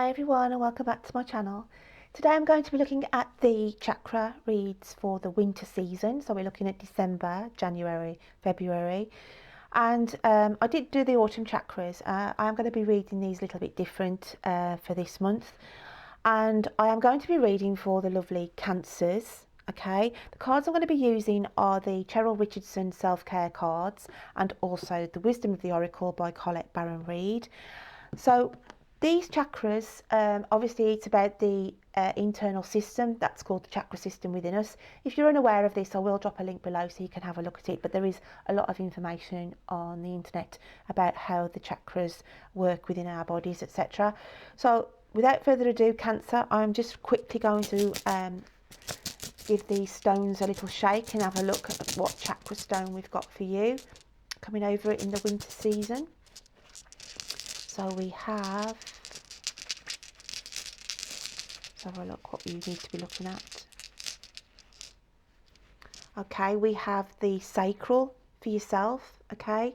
Hi everyone and welcome back to my channel. Today I'm going to be looking at the chakra reads for the winter season. So we're looking at December, January, February, and I did do the autumn chakras. I'm going to be reading these a little bit different for this month, and I am going to be reading for the lovely Cancers. Okay, the cards I'm going to be using are the Cheryl Richardson self-care cards and also the Wisdom of the Oracle by Colette Baron Reid. So these chakras, obviously it's about the internal system that's called the chakra system within us. If you're unaware of this, I will drop a link below so you can have a look at it, but there is a lot of information on the internet about how the chakras work within our bodies, etc. So without further ado, Cancer, I'm just quickly going to give these stones a little shake and have a look at what chakra stone we've got for you coming over in the winter season. So we have, let's have a look what you need to be looking at. Okay, we have the sacral for yourself. Okay,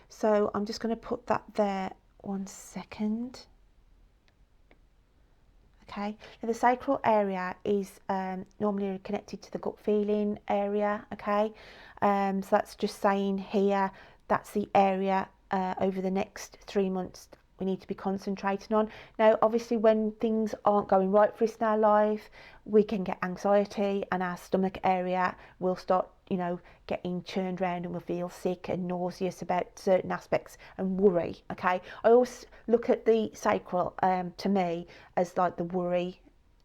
so I'm just going to put that there 1 second. Okay, now the sacral area is normally connected to the gut feeling area. Okay, so that's just saying here that's the area over the next 3 months we need to be concentrating on. Now obviously when things aren't going right for us in our life, we can get anxiety and our stomach area will start, you know, getting churned around and we'll feel sick and nauseous about certain aspects and worry. Okay, I always look at the sacral to me as like the worry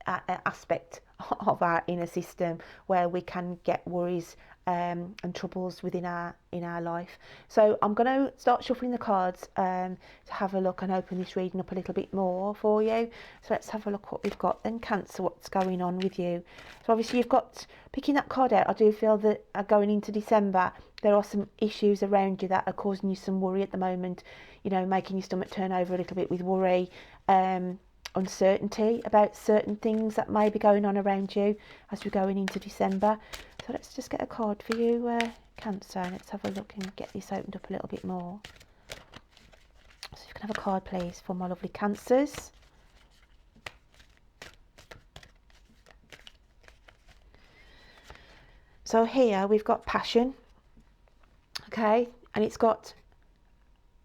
aspect of our inner system, where we can get worries and troubles within our life. So I'm going to start shuffling the cards to have a look and open this reading up a little bit more for you. So let's have a look what we've got then. Cancer, what's going on with you? So obviously you've got, picking that card out, I do feel that going into December there are some issues around you that are causing you some worry at the moment, you know, making your stomach turn over a little bit with worry, uncertainty about certain things that may be going on around you as we're going into December. So let's just get a card for you, Cancer. Let's have a look and get this opened up a little bit more. So if you can have a card please for my lovely Cancers. So here we've got passion, okay, and it's got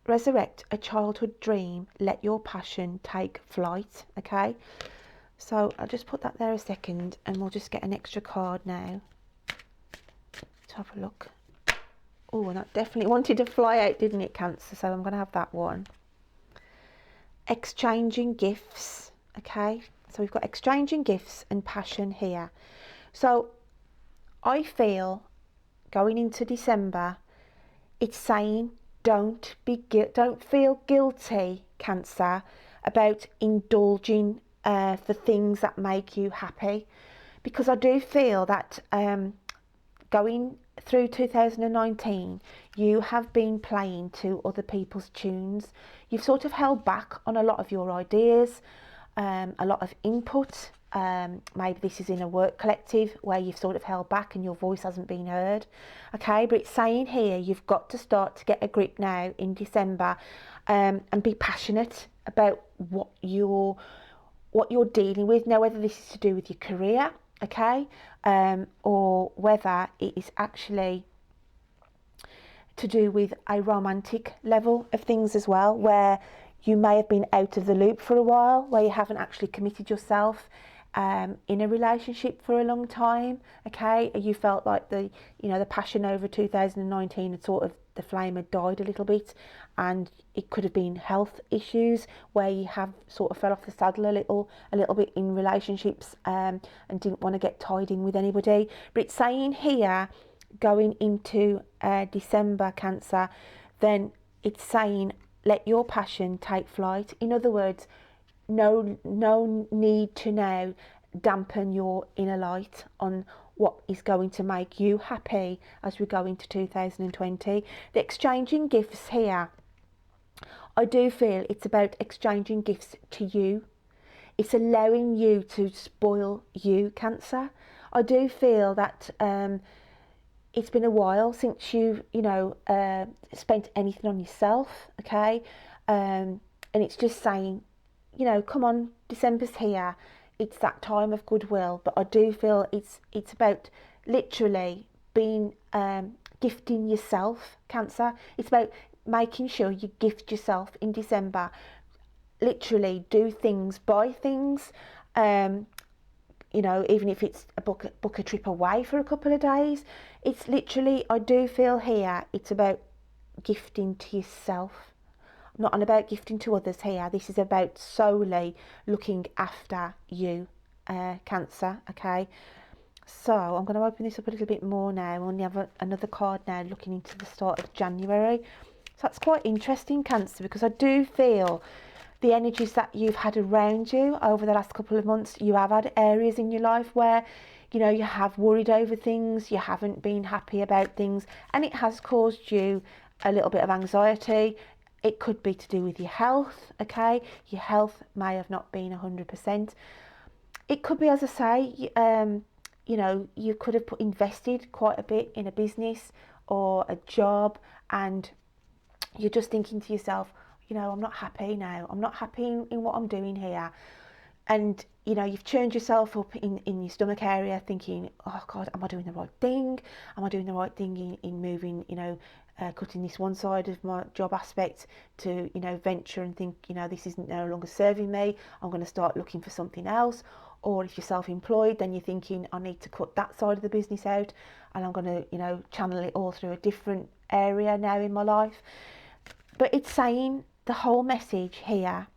resurrect a childhood dream, let your passion take flight. Okay, so I'll just put that there a second and we'll just get an extra card now to have a look. Oh, and that definitely wanted to fly out, didn't it, Cancer? So I'm going to have that one. Exchanging gifts. Okay, so we've got exchanging gifts and passion here. So I feel going into December, it's saying don't feel guilty, Cancer, about indulging for things that make you happy, because I do feel that going through 2019 you have been playing to other people's tunes. You've sort of held back on a lot of your ideas, a lot of input. Maybe this is in a work collective where you've sort of held back and your voice hasn't been heard. Okay, but it's saying here you've got to start to get a grip now in December, and be passionate about what you're dealing with now, whether this is to do with your career, okay, or whether it is actually to do with a romantic level of things as well, where you may have been out of the loop for a while, where you haven't actually committed yourself in a relationship for a long time. Okay, you felt like the passion over 2019 had sort of, the flame had died a little bit, and it could have been health issues where you have sort of fell off the saddle a little bit in relationships, and didn't want to get tied in with anybody. But it's saying here going into December, Cancer, then it's saying let your passion take flight. In other words, no need to now dampen your inner light on what is going to make you happy as we go into 2020. The exchanging gifts here, I do feel it's about exchanging gifts to you. It's allowing you to spoil you, Cancer. I do feel that it's been a while since you've spent anything on yourself. Okay, and it's just saying you know, come on, December's here. It's that time of goodwill, but I do feel it's about literally being gifting yourself, Cancer. It's about making sure you gift yourself in December. Literally do things, buy things, you know, even if it's book a trip away for a couple of days. It's literally, I do feel here, it's about gifting to yourself. I'm not on about gifting to others here. This is about solely looking after you, Cancer, okay? So I'm going to open this up a little bit more now. I only have another card now looking into the start of January. So that's quite interesting, Cancer, because I do feel the energies that you've had around you over the last couple of months, you have had areas in your life where, you know, you have worried over things, you haven't been happy about things, and it has caused you a little bit of anxiety. It could be to do with your health, okay? Your health may have not been 100%. It could be, as I say, you know, you could have invested quite a bit in a business or a job, and you're just thinking to yourself, you know, I'm not happy now. I'm not happy in what I'm doing here. And, you know, you've churned yourself up in your stomach area thinking, oh God, am I doing the right thing? Am I doing the right thing in moving, you know, cutting this one side of my job aspect to, you know, venture and think, you know, this isn't no longer serving me. I'm going to start looking for something else. Or if you're self-employed, then you're thinking, I need to cut that side of the business out and I'm going to, you know, channel it all through a different area now in my life. But it's saying, the whole message here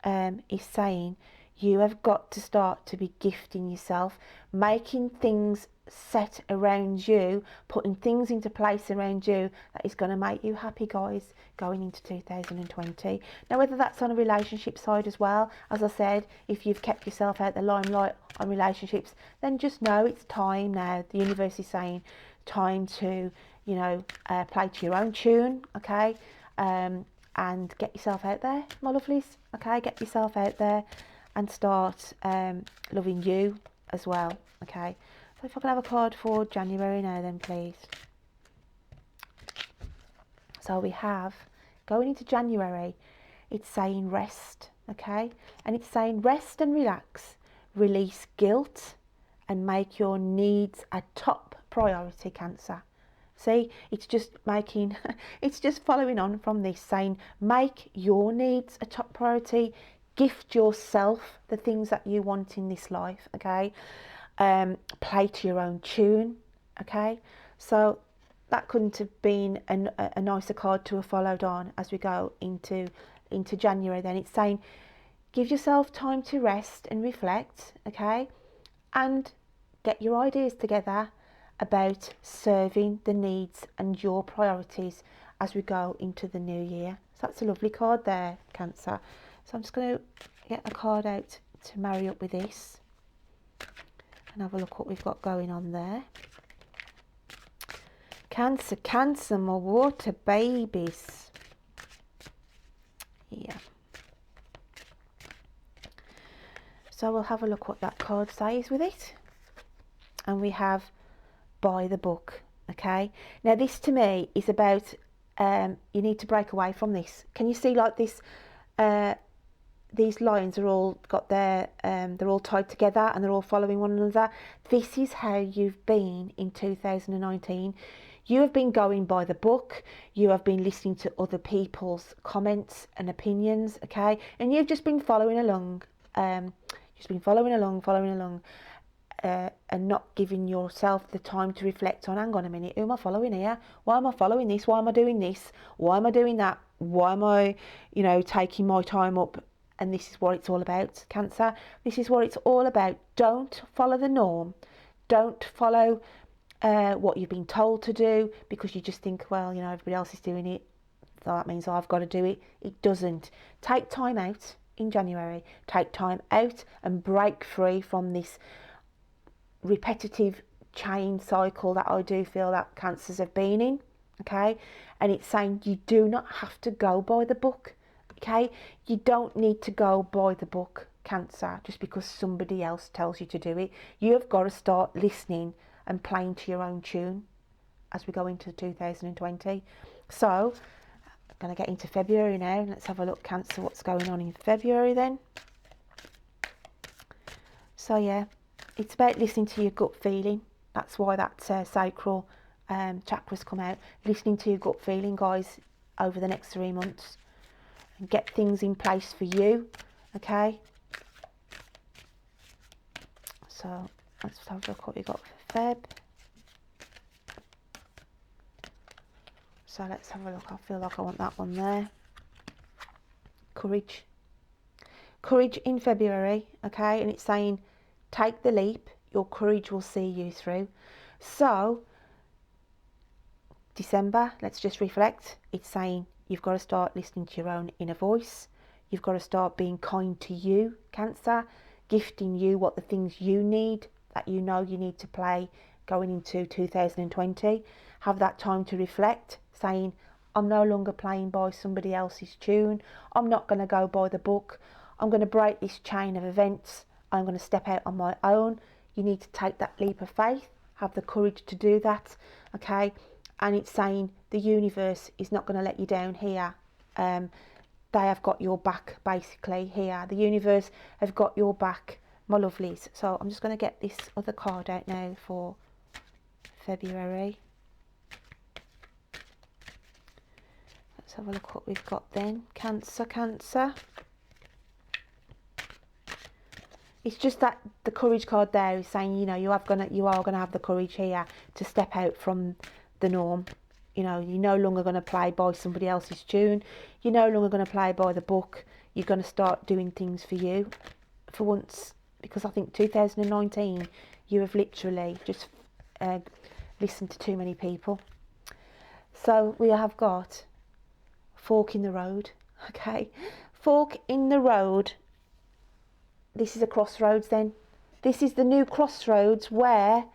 is saying you have got to start to be gifting yourself, making things set around you, putting things into place around you that is going to make you happy, guys, going into 2020. Now, whether that's on a relationship side as well, as I said, if you've kept yourself out the limelight on relationships, then just know it's time now. The universe is saying time to, you know, play to your own tune, okay? And get yourself out there, my lovelies, okay? Get yourself out there and start loving you as well, okay? So if I can have a card for January now then, please. So we have, going into January, it's saying rest, okay? And it's saying rest and relax, release guilt and make your needs a top priority, Cancer. See, it's just making, it's just following on from this, saying make your needs a top priority, gift yourself the things that you want in this life, okay? Play to your own tune, okay? So that couldn't have been a nicer card to have followed on as we go into January. Then it's saying give yourself time to rest and reflect, okay? And get your ideas together about serving the needs and your priorities as we go into the new year. So that's a lovely card there, Cancer. So I'm just going to get a card out to marry up with this and have a look what we've got going on there. Cancer, Cancer, my water babies. Yeah. So we'll have a look what that card says with it. And we have by the book, okay? Now this to me is about you need to break away from this. Can you see like this? These lines are all got their they're all tied together and they're all following one another. This is how you've been in 2019. You have been going by the book. You have been listening to other people's comments and opinions, okay? And you've just been following along. Just been following along. And not giving yourself the time to reflect on, hang on a minute, who am I following here? Why am I following this? Why am I doing this? Why am I doing that? Why am I, you know, taking my time up? And this is what it's all about, Cancer. This is what it's all about. Don't follow the norm. Don't follow what you've been told to do because you just think, well, you know, everybody else is doing it, so that means I've got to do it. It doesn't. Take time out in January. Take time out and break free from this repetitive chain cycle that I do feel that Cancers have been in, okay? And it's saying you do not have to go by the book, okay? You don't need to go by the book, Cancer, just because somebody else tells you to do it. You have got to start listening and playing to your own tune as we go into 2020. So going to get into February now. Let's have a look, Cancer, what's going on in February then. So yeah, it's about listening to your gut feeling. That's why that sacral chakras come out. Listening to your gut feeling, guys, over the next 3 months. And get things in place for you, okay? So let's have a look what we got for Feb. So let's have a look. I feel like I want that one there. Courage. Courage in February, okay? And it's saying, take the leap. Your courage will see you through. So, December, let's just reflect. It's saying you've got to start listening to your own inner voice. You've got to start being kind to you, Cancer. Gifting you what the things you need, that you know you need to play going into 2020. Have that time to reflect, saying, I'm no longer playing by somebody else's tune. I'm not going to go by the book. I'm going to break this chain of events. I'm going to step out on my own. You need to take that leap of faith. Have the courage to do that, okay? And it's saying the universe is not going to let you down here. They have got your back, basically, here. The universe have got your back, my lovelies. So I'm just going to get this other card out now for February. Let's have a look what we've got then. Cancer, Cancer. It's just that the courage card there is saying, you know, you are gonna have the courage here to step out from the norm. You know, you're no longer going to play by somebody else's tune. You're no longer going to play by the book. You're going to start doing things for you for once. Because I think 2019, you have literally just listened to too many people. So we have got fork in the road, okay? Fork in the road. This is a crossroads then. This is the new crossroads where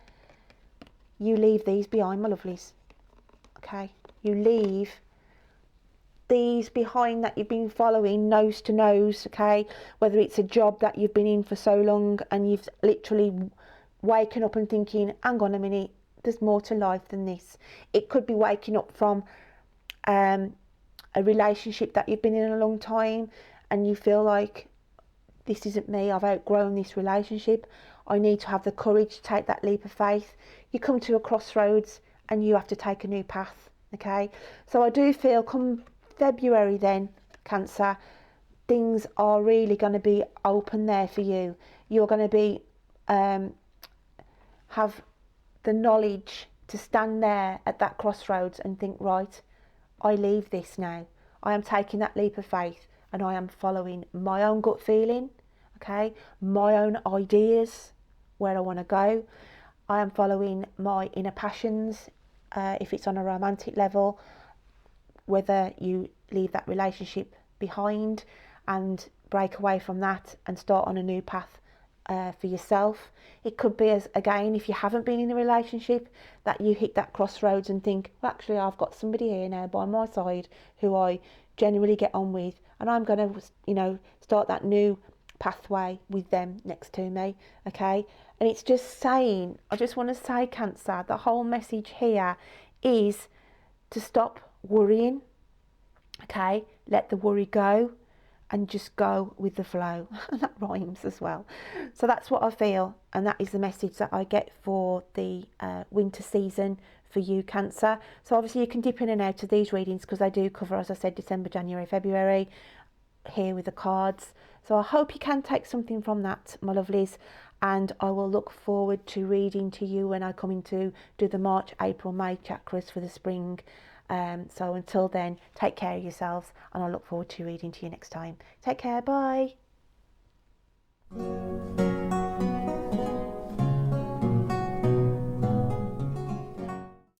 you leave these behind, my lovelies. Okay, you leave these behind that you've been following nose to nose, okay? Whether it's a job that you've been in for so long and you've literally waken up and thinking, hang on a minute, there's more to life than this. It could be waking up from a relationship that you've been in a long time and you feel like, this isn't me, I've outgrown this relationship. I need to have the courage to take that leap of faith. You come to a crossroads and you have to take a new path, okay? So I do feel come February then, Cancer, things are really going to be open there for you. You're going to be, have the knowledge to stand there at that crossroads and think, right, I leave this now. I am taking that leap of faith and I am following my own gut feeling, okay? My own ideas, where I want to go. I am following my inner passions, if it's on a romantic level, whether you leave that relationship behind and break away from that and start on a new path for yourself. It could be, as again, if you haven't been in a relationship, that you hit that crossroads and think, well, actually I've got somebody here now by my side who I genuinely get on with, and I'm going to, you know, start that new pathway with them next to me, okay? And it's just saying, I just want to say, Cancer, the whole message here is to stop worrying, okay? Let the worry go and just go with the flow. That rhymes as well. So that's what I feel, and that is the message that I get for the winter season for you, Cancer. So obviously you can dip in and out of these readings because I do cover, as I said, December, January, February here with the cards. So I hope you can take something from that, my lovelies, and I will look forward to reading to you when I come in to do the March, April, May chakras for the spring. So until then, take care of yourselves, and I look forward to reading to you next time. Take care, bye.